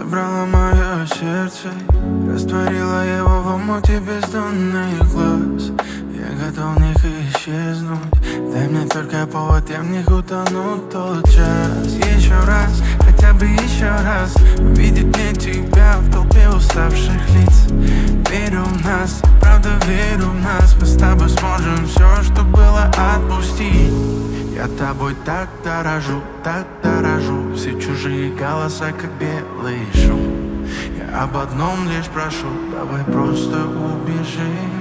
Забрала мое сердце, растворила его в омуте бездонных глаз. Я готов в них исчезнуть, дай мне только повод, я в них утону тот час. Еще раз, хотя бы еще раз увидеть мне тебя в толпе уставших лиц. Верю в нас, правда верю в нас, мы с тобой сможем все, что было, отпустить. Я тобой так дорожу, все чужие голоса, как белый шум. Я об одном лишь прошу, давай просто убежим.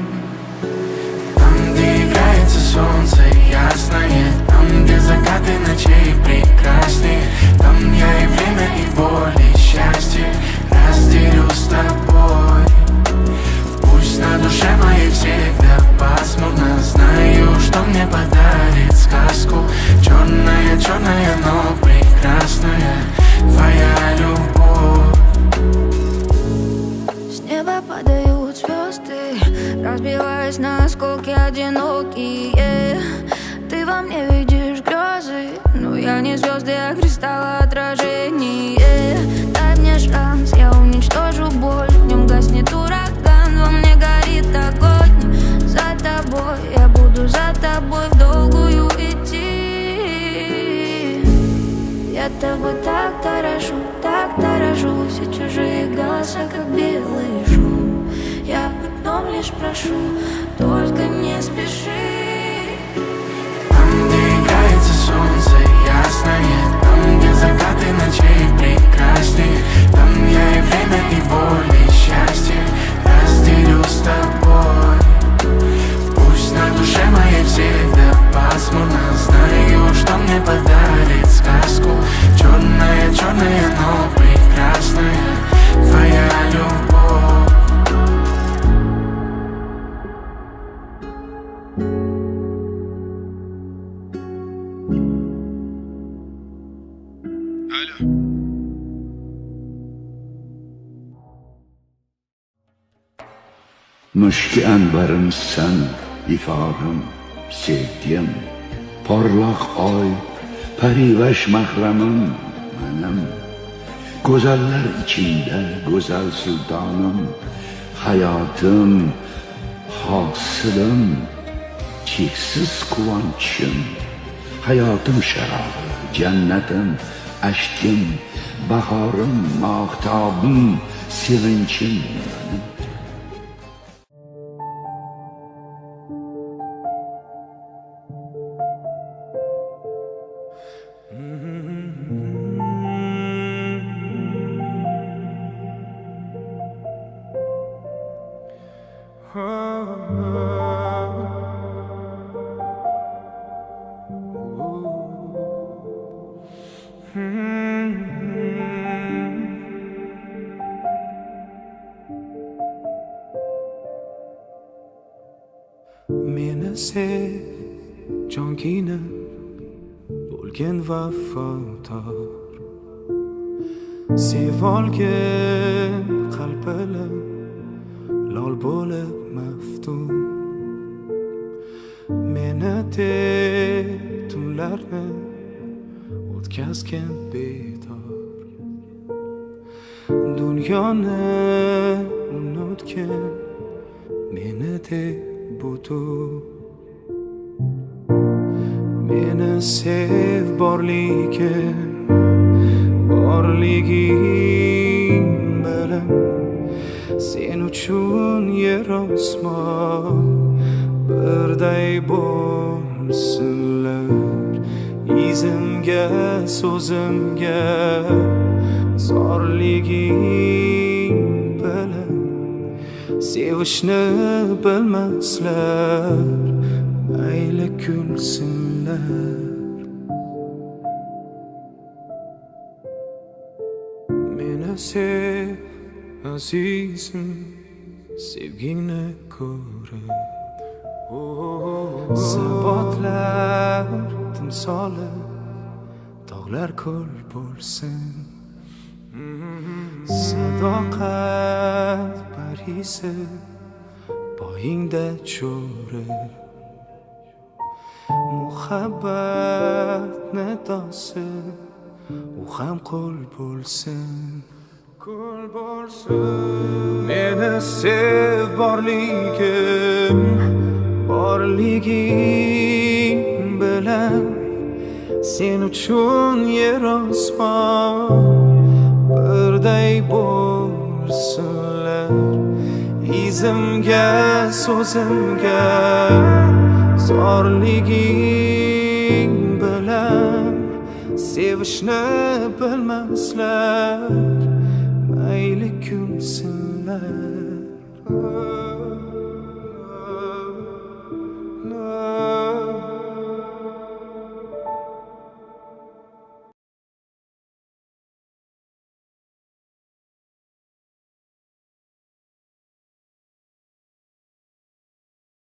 Там, где играется солнце ясное, там, где закаты ночей прекраснее, там я и время, и боль, и счастье разделю с тобой. Пусть на душе моей всегда пасмурно, знаю, что мне подарит сказку. Черная, черная, но прекрасная твоя любовь. С неба падают звезды, разбиваясь на осколки одинокие. Ты во мне видишь грезы, но я не звезды, а кристалл отражение. Дай мне шанс, я уничтожу боль, в нем гаснет ураган, во мне горит огонь. За тобой, я буду за тобой в долгую идти. Я тобой так дорожу, все чужие голоса, как белый шум. Я об одном лишь прошу, только не спеши. Там, где играется солнце ясное, там, где закаты ночей прекраснее, там я и время, и боль, и счастье разделю с тобой. Пусть на душе моей всегда пасмурно, знаю, что мне подарит сказку. Черная, черная, но прекрасная твоя любовь. Müşk anvarımsan, ifarım, sevgim. Parlaq ay, parivaş mahramım mənim. Gözəllər içində gözəl sultanım. Hayatım, hasılım, çeksiz kıvançım. Hayatım şərabı, cənnətim, aşkım, baharım, mahtabım, sevinçim mənim. Meni sev, jonkina bo'lgin vafodor. Sev olgin qalb bilan lol bo'lib maftun. Meni deb tunlarni o'tkazgin bedor. Dunyoni unutgin meni deb butur. Meni sev borligim bilan. Sen uchun yer osmon birday bo'lsinlar. Izimga so'zimga zorliging bilan sevishni bilmaslar, mayli kulsinlar. Meni sev azizim, sevgingni ko'rib. Sabotlar timsoli, tog'lar ko'l bo'lsin. Sadoqat parisi poyingda cho'ri. Muhabbat nidosi u ham qo'l bo'lsin. ma'qul bo'lsin. Meni sev borligim bilan sen uchun yer osmon birday bo'lsinlar. Izimga so'zimga zorliging bilan sevishni bilmaslar, mayli kulsinlar.